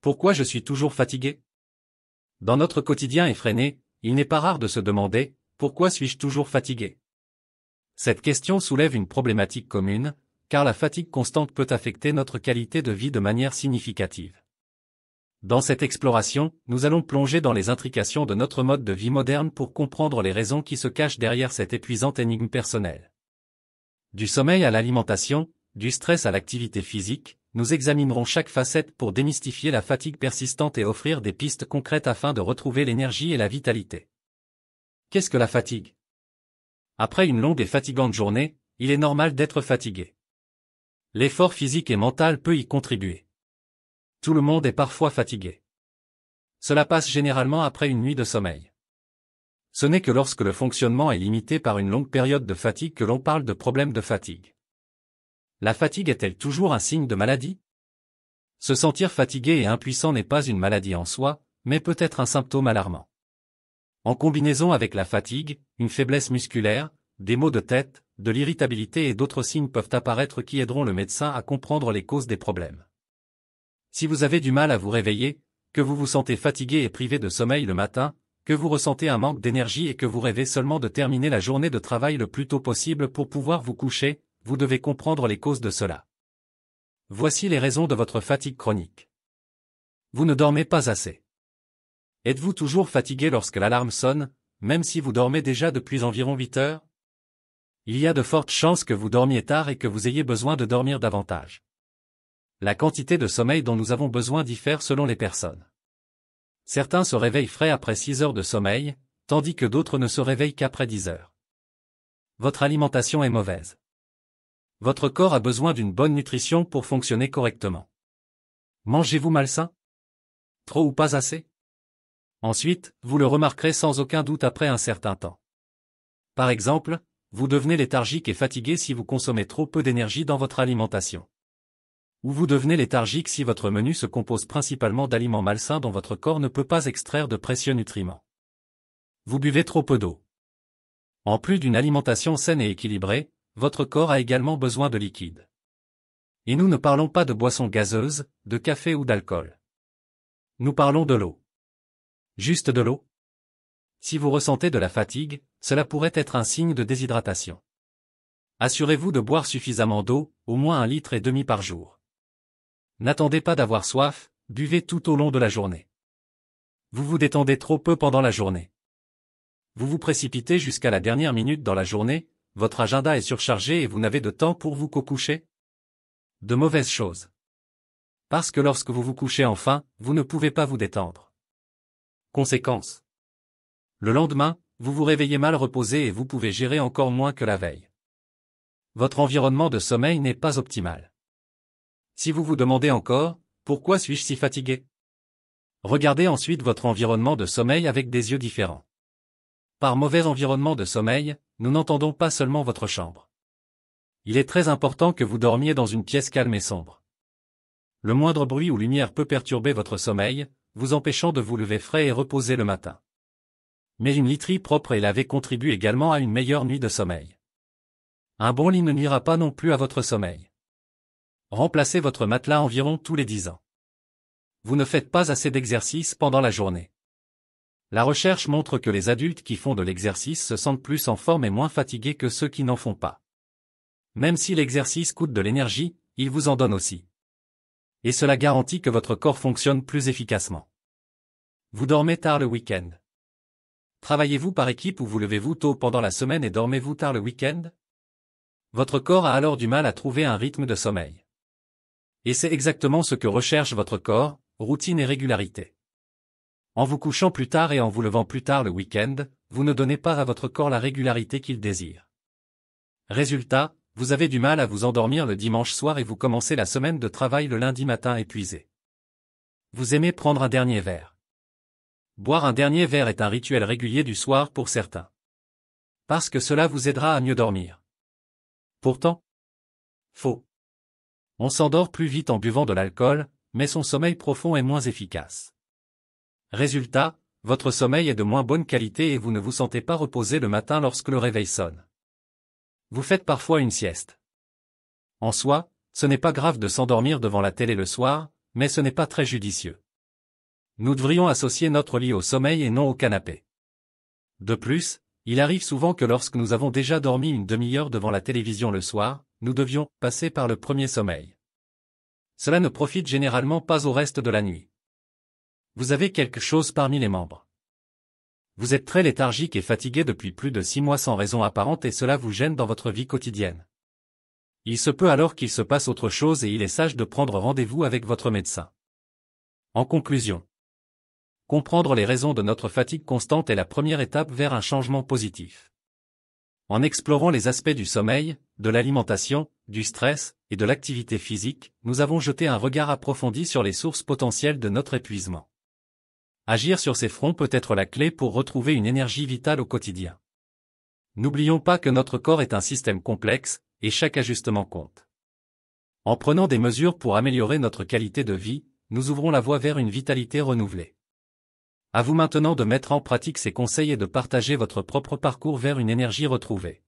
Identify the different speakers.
Speaker 1: Pourquoi je suis toujours fatigué? Dans notre quotidien effréné, il n'est pas rare de se demander « Pourquoi suis-je toujours fatigué ?» Cette question soulève une problématique commune, car la fatigue constante peut affecter notre qualité de vie de manière significative. Dans cette exploration, nous allons plonger dans les intrications de notre mode de vie moderne pour comprendre les raisons qui se cachent derrière cette épuisante énigme personnelle. Du sommeil à l'alimentation, du stress à l'activité physique, nous examinerons chaque facette pour démystifier la fatigue persistante et offrir des pistes concrètes afin de retrouver l'énergie et la vitalité. Qu'est-ce que la fatigue? Après une longue et fatigante journée, il est normal d'être fatigué. L'effort physique et mental peut y contribuer. Tout le monde est parfois fatigué. Cela passe généralement après une nuit de sommeil. Ce n'est que lorsque le fonctionnement est limité par une longue période de fatigue que l'on parle de problème de fatigue. La fatigue est-elle toujours un signe de maladie? Se sentir fatigué et impuissant n'est pas une maladie en soi, mais peut être un symptôme alarmant. En combinaison avec la fatigue, une faiblesse musculaire, des maux de tête, de l'irritabilité et d'autres signes peuvent apparaître qui aideront le médecin à comprendre les causes des problèmes. Si vous avez du mal à vous réveiller, que vous vous sentez fatigué et privé de sommeil le matin, que vous ressentez un manque d'énergie et que vous rêvez seulement de terminer la journée de travail le plus tôt possible pour pouvoir vous coucher, vous devez comprendre les causes de cela. Voici les raisons de votre fatigue chronique. Vous ne dormez pas assez. Êtes-vous toujours fatigué lorsque l'alarme sonne, même si vous dormez déjà depuis environ 8 heures? Il y a de fortes chances que vous dormiez tard et que vous ayez besoin de dormir davantage. La quantité de sommeil dont nous avons besoin diffère selon les personnes. Certains se réveillent frais après 6 heures de sommeil, tandis que d'autres ne se réveillent qu'après 10 heures. Votre alimentation est mauvaise. Votre corps a besoin d'une bonne nutrition pour fonctionner correctement. Mangez-vous malsain? Trop ou pas assez? Ensuite, vous le remarquerez sans aucun doute après un certain temps. Par exemple, vous devenez léthargique et fatigué si vous consommez trop peu d'énergie dans votre alimentation. Ou vous devenez léthargique si votre menu se compose principalement d'aliments malsains dont votre corps ne peut pas extraire de précieux nutriments. Vous buvez trop peu d'eau. En plus d'une alimentation saine et équilibrée, votre corps a également besoin de liquide. Et nous ne parlons pas de boissons gazeuses, de café ou d'alcool. Nous parlons de l'eau. Juste de l'eau? Si vous ressentez de la fatigue, cela pourrait être un signe de déshydratation. Assurez-vous de boire suffisamment d'eau, au moins 1,5 litre par jour. N'attendez pas d'avoir soif, buvez tout au long de la journée. Vous vous détendez trop peu pendant la journée. Vous vous précipitez jusqu'à la dernière minute dans la journée, votre agenda est surchargé et vous n'avez de temps pour vous qu'au coucher? De mauvaises choses. Parce que lorsque vous vous couchez enfin, vous ne pouvez pas vous détendre. Conséquence. Le lendemain, vous vous réveillez mal reposé et vous pouvez gérer encore moins que la veille. Votre environnement de sommeil n'est pas optimal. Si vous vous demandez encore, pourquoi suis-je si fatigué? Regardez ensuite votre environnement de sommeil avec des yeux différents. Par mauvais environnement de sommeil, nous n'entendons pas seulement votre chambre. Il est très important que vous dormiez dans une pièce calme et sombre. Le moindre bruit ou lumière peut perturber votre sommeil, vous empêchant de vous lever frais et reposé le matin. Mais une literie propre et lavée contribue également à une meilleure nuit de sommeil. Un bon lit ne nuira pas non plus à votre sommeil. Remplacez votre matelas environ tous les 10 ans. Vous ne faites pas assez d'exercice pendant la journée. La recherche montre que les adultes qui font de l'exercice se sentent plus en forme et moins fatigués que ceux qui n'en font pas. Même si l'exercice coûte de l'énergie, il vous en donne aussi. Et cela garantit que votre corps fonctionne plus efficacement. Vous dormez tard le week-end. Travaillez-vous par équipe ou vous levez-vous tôt pendant la semaine et dormez-vous tard le week-end? Votre corps a alors du mal à trouver un rythme de sommeil. Et c'est exactement ce que recherche votre corps, routine et régularité. En vous couchant plus tard et en vous levant plus tard le week-end, vous ne donnez pas à votre corps la régularité qu'il désire. Résultat, vous avez du mal à vous endormir le dimanche soir et vous commencez la semaine de travail le lundi matin épuisé. Vous aimez prendre un dernier verre. Boire un dernier verre est un rituel régulier du soir pour certains. Parce que cela vous aidera à mieux dormir. Pourtant, faux. On s'endort plus vite en buvant de l'alcool, mais son sommeil profond est moins efficace. Résultat, votre sommeil est de moins bonne qualité et vous ne vous sentez pas reposé le matin lorsque le réveil sonne. Vous faites parfois une sieste. En soi, ce n'est pas grave de s'endormir devant la télé le soir, mais ce n'est pas très judicieux. Nous devrions associer notre lit au sommeil et non au canapé. De plus, il arrive souvent que lorsque nous avons déjà dormi une demi-heure devant la télévision le soir, nous devions passer par le premier sommeil. Cela ne profite généralement pas au reste de la nuit. Vous avez quelque chose parmi les membres. Vous êtes très léthargique et fatigué depuis plus de 6 mois sans raison apparente et cela vous gêne dans votre vie quotidienne. Il se peut alors qu'il se passe autre chose et il est sage de prendre rendez-vous avec votre médecin. En conclusion, comprendre les raisons de notre fatigue constante est la première étape vers un changement positif. En explorant les aspects du sommeil, de l'alimentation, du stress et de l'activité physique, nous avons jeté un regard approfondi sur les sources potentielles de notre épuisement. Agir sur ces fronts peut être la clé pour retrouver une énergie vitale au quotidien. N'oublions pas que notre corps est un système complexe, et chaque ajustement compte. En prenant des mesures pour améliorer notre qualité de vie, nous ouvrons la voie vers une vitalité renouvelée. À vous maintenant de mettre en pratique ces conseils et de partager votre propre parcours vers une énergie retrouvée.